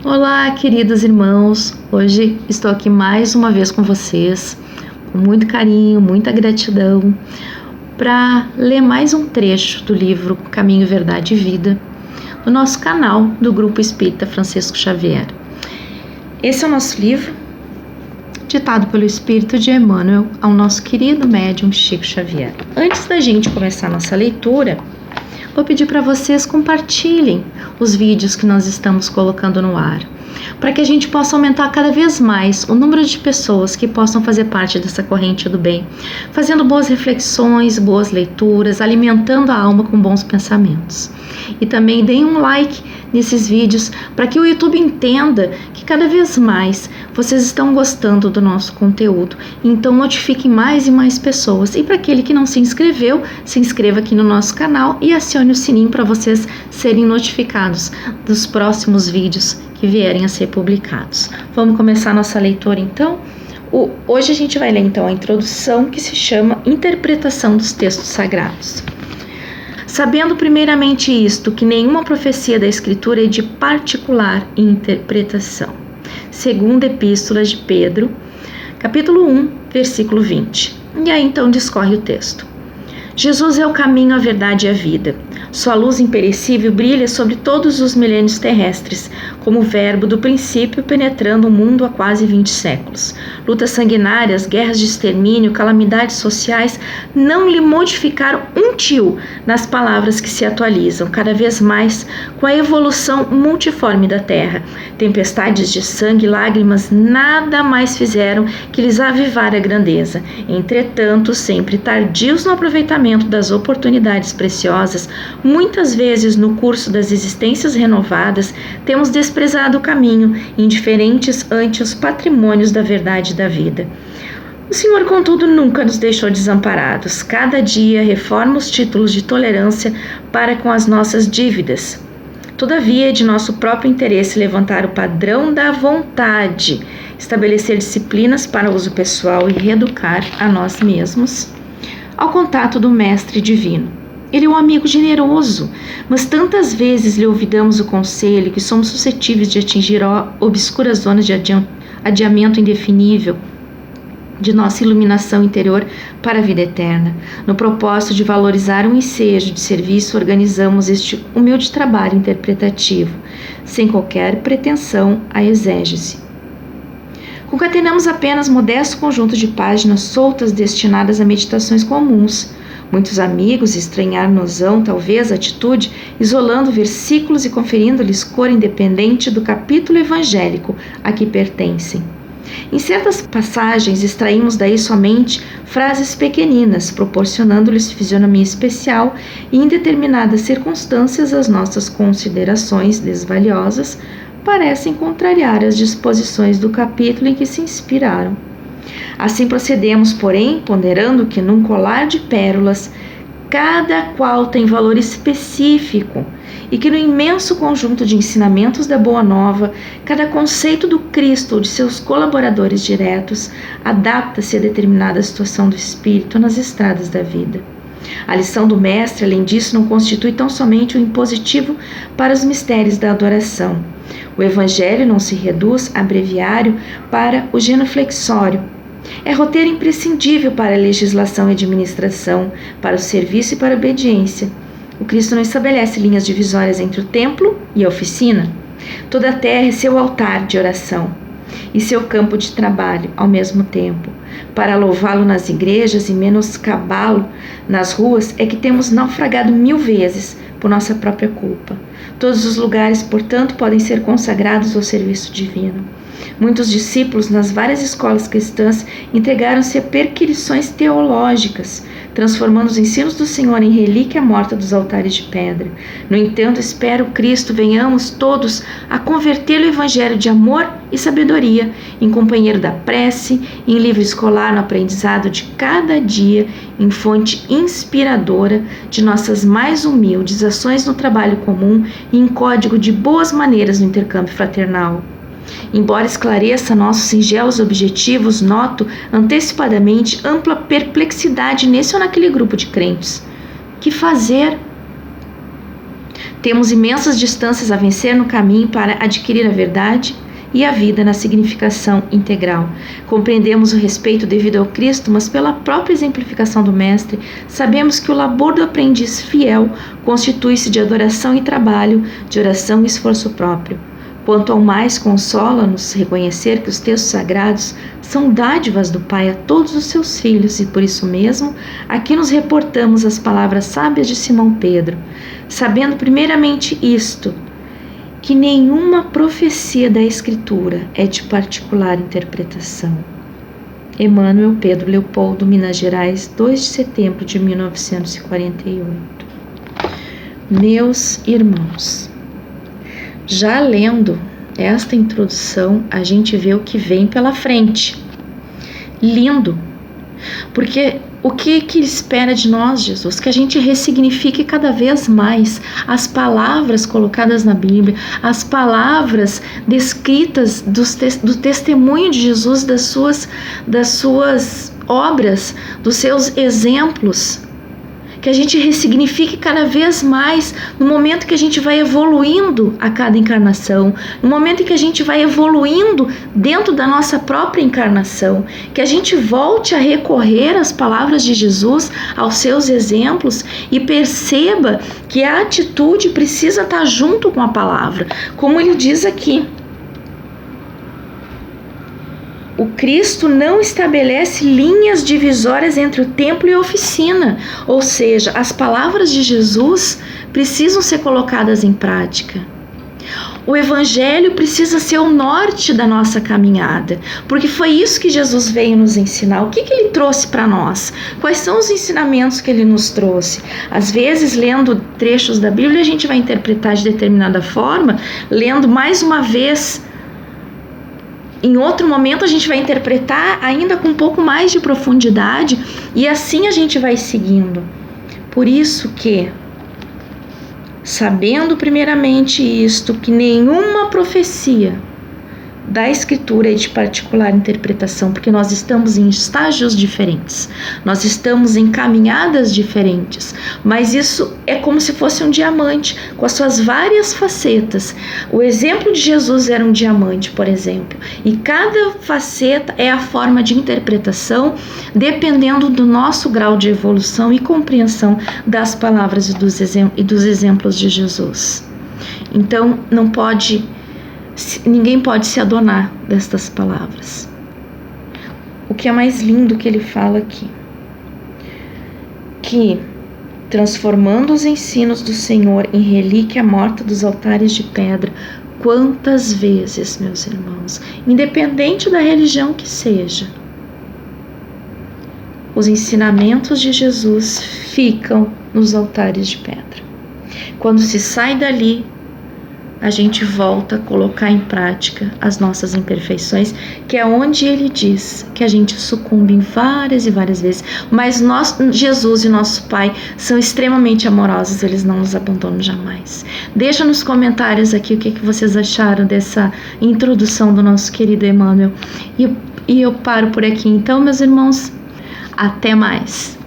Olá, queridos irmãos. Hoje estou aqui mais uma vez com vocês, com muito carinho, muita gratidão, para ler mais um trecho do livro Caminho, Verdade e Vida, do nosso canal do Grupo Espírita Francisco Xavier. Esse é o nosso livro, ditado pelo Espírito de Emmanuel ao nosso querido médium Chico Xavier. Antes da gente começar a nossa leitura, vou pedir para vocês compartilhem os vídeos que nós estamos colocando no ar, para que a gente possa aumentar cada vez mais o número de pessoas que possam fazer parte dessa corrente do bem, fazendo boas reflexões, boas leituras, alimentando a alma com bons pensamentos. E também deem um like nesses vídeos para que o YouTube entenda que cada vez mais vocês estão gostando do nosso conteúdo, então notifiquem mais e mais pessoas. E para aquele que não se inscreveu, se inscreva aqui no nosso canal e acione o sininho para vocês serem notificados dos próximos vídeos que vierem a ser publicados. Vamos começar a nossa leitura então? Hoje a gente vai ler então a introdução, que se chama Interpretação dos Textos Sagrados. Sabendo primeiramente isto, que nenhuma profecia da Escritura é de particular interpretação. Segunda Epístola de Pedro, capítulo 1, versículo 20. E aí então discorre o texto. Jesus é o caminho, a verdade e a vida. Sua luz imperecível brilha sobre todos os milênios terrestres, como o verbo do princípio penetrando o mundo há quase 20 séculos. Lutas sanguinárias, guerras de extermínio, calamidades sociais não lhe modificaram um tio nas palavras que se atualizam, cada vez mais com a evolução multiforme da terra. Tempestades de sangue e lágrimas nada mais fizeram que lhes avivar a grandeza. Entretanto, sempre tardios no aproveitamento das oportunidades preciosas, muitas vezes no curso das existências renovadas, temos desprezado o caminho, indiferentes ante os patrimônios da verdade e da vida. O Senhor, contudo, nunca nos deixou desamparados. Cada dia reforma os títulos de tolerância para com as nossas dívidas. Todavia, é de nosso próprio interesse levantar o padrão da vontade, estabelecer disciplinas para uso pessoal e reeducar a nós mesmos ao contato do Mestre Divino. Ele é um amigo generoso, mas tantas vezes lhe olvidamos o conselho que somos suscetíveis de atingir obscuras zonas de adiamento indefinível de nossa iluminação interior para a vida eterna. No propósito de valorizar um ensejo de serviço, organizamos este humilde trabalho interpretativo, sem qualquer pretensão à exégese. Concatenamos apenas modesto conjunto de páginas soltas destinadas a meditações comuns. Muitos amigos estranhar-nos-ão, talvez, a atitude, isolando versículos e conferindo-lhes cor independente do capítulo evangélico a que pertencem. Em certas passagens, extraímos daí somente frases pequeninas, proporcionando-lhes fisionomia especial e, em determinadas circunstâncias, as nossas considerações desvaliosas parecem contrariar as disposições do capítulo em que se inspiraram. Assim procedemos, porém, ponderando que num colar de pérolas, cada qual tem valor específico e que no imenso conjunto de ensinamentos da Boa Nova, cada conceito do Cristo ou de seus colaboradores diretos adapta-se a determinada situação do espírito nas estradas da vida. A lição do Mestre, além disso, não constitui tão somente um impositivo para os mistérios da adoração. O Evangelho não se reduz a breviário para o genuflexório. É roteiro imprescindível para a legislação e administração, para o serviço e para a obediência. O Cristo não estabelece linhas divisórias entre o templo e a oficina. Toda a terra é seu altar de oração e seu campo de trabalho ao mesmo tempo. Para louvá-lo nas igrejas e menoscabá-lo nas ruas é que temos naufragado 1000 vezes por nossa própria culpa. Todos os lugares, portanto, podem ser consagrados ao serviço divino. Muitos discípulos nas várias escolas cristãs entregaram-se a perquisições teológicas, transformando os ensinos do Senhor em relíquia morta dos altares de pedra. No entanto, espero Cristo venhamos todos a converter o evangelho de amor e sabedoria em companheiro da prece, em livro escolar no aprendizado de cada dia, em fonte inspiradora de nossas mais humildes ações no trabalho comum e em código de boas maneiras no intercâmbio fraternal. Embora esclareça nossos singelos objetivos, noto antecipadamente ampla perplexidade nesse ou naquele grupo de crentes. Que fazer? Temos imensas distâncias a vencer no caminho para adquirir a verdade e a vida na significação integral. Compreendemos o respeito devido ao Cristo, mas pela própria exemplificação do Mestre, sabemos que o labor do aprendiz fiel constitui-se de adoração e trabalho, de oração e esforço próprio. Quanto ao mais, consola-nos reconhecer que os textos sagrados são dádivas do Pai a todos os seus filhos, e por isso mesmo aqui nos reportamos as palavras sábias de Simão Pedro, sabendo primeiramente isto, que nenhuma profecia da Escritura é de particular interpretação. Emmanuel Pedro Leopoldo, Minas Gerais, 2 de setembro de 1948. Meus irmãos, já lendo esta introdução, a gente vê o que vem pela frente. Lindo, porque o que espera de nós, Jesus? Que a gente ressignifique cada vez mais as palavras colocadas na Bíblia, as palavras descritas do testemunho de Jesus, das suas obras, dos seus exemplos. Que a gente ressignifique cada vez mais no momento que a gente vai evoluindo a cada encarnação, no momento em que a gente vai evoluindo dentro da nossa própria encarnação, que a gente volte a recorrer às palavras de Jesus, aos seus exemplos, e perceba que a atitude precisa estar junto com a palavra, como ele diz aqui. O Cristo não estabelece linhas divisórias entre o templo e a oficina, ou seja, as palavras de Jesus precisam ser colocadas em prática. O Evangelho precisa ser o norte da nossa caminhada, porque foi isso que Jesus veio nos ensinar. O que ele trouxe para nós? Quais são os ensinamentos que ele nos trouxe? Às vezes, lendo trechos da Bíblia, a gente vai interpretar de determinada forma, lendo mais uma vez. Em outro momento a gente vai interpretar ainda com um pouco mais de profundidade e assim a gente vai seguindo. Por isso que, sabendo primeiramente isto, que nenhuma profecia da Escritura é de particular interpretação, porque nós estamos em estágios diferentes, nós estamos em caminhadas diferentes, mas isso é como se fosse um diamante, com as suas várias facetas. O exemplo de Jesus era um diamante, por exemplo, e cada faceta é a forma de interpretação, dependendo do nosso grau de evolução e compreensão das palavras e dos exemplos de Jesus. Então, ninguém pode se adonar destas palavras. O que é mais lindo que ele fala aqui? Que, transformando os ensinos do Senhor em relíquia morta dos altares de pedra, quantas vezes, meus irmãos, independente da religião que seja, os ensinamentos de Jesus ficam nos altares de pedra. Quando se sai dali, a gente volta a colocar em prática as nossas imperfeições, que é onde ele diz que a gente sucumbe várias e várias vezes. Mas Jesus e nosso Pai são extremamente amorosos, eles não nos abandonam jamais. Deixa nos comentários aqui o que vocês acharam dessa introdução do nosso querido Emmanuel. E eu paro por aqui então, meus irmãos. Até mais!